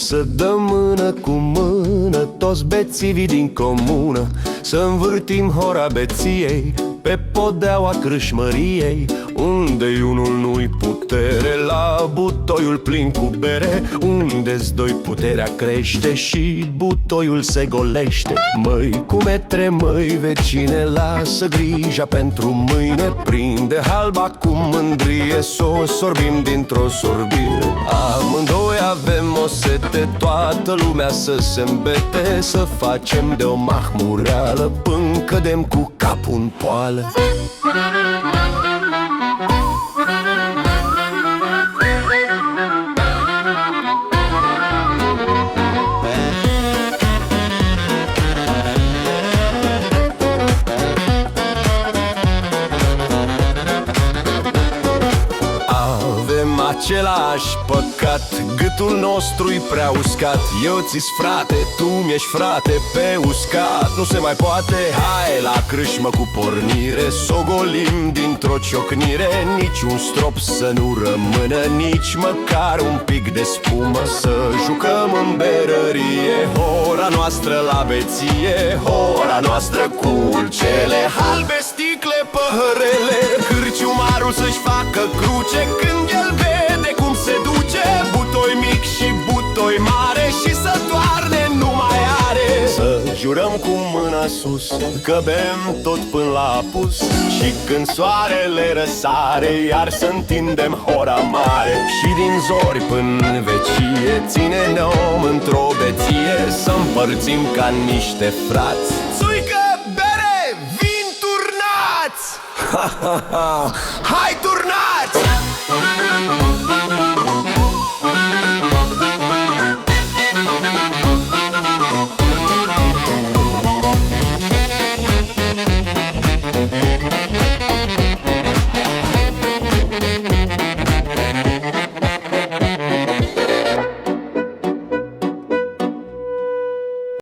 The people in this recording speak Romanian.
Să dăm mână cu mână toți bețivii din comună, să învârtim hora beției pe podeaua crâșmăriei, unde-i unul nu-i putere, la butoiul plin cu bere, unde-s doi puterea crește și butoiul se golește. Măi, cu metre, măi, vecine, lasă grija pentru mâine, prinde halba cu mândrie, s-o sorbim dintr-o sorbire. Amândoi avem o sete, toată lumea să se îmbete, să facem de o mahmureală până cădem cu capul în poală. Același păcat, gâtul nostru-i prea uscat. Eu ți-s frate, tu mi-ești frate, pe uscat nu se mai poate. Hai la crâșmă cu pornire, s-o golim dintr-o ciocnire, niciun strop să nu rămână, nici măcar un pic de spumă. Să jucăm în berărie, hora noastră la beție, hora noastră cu ulcele, halbe, sticle, păhărele, cârciumarul să-și facă cruce când el vede cum se duce, butoi mic și butoi mare, și să toarne nu mai are. Să jurăm cu mâna sus că bem tot până la apus, și când soarele răsare iar să întindem hora mare. Și din zori până în vecie ține-ne om într-o beție, să împărțim ca niște frați țuică, bere, vin, turnați! Ha, ha, ha! Hai, turnați!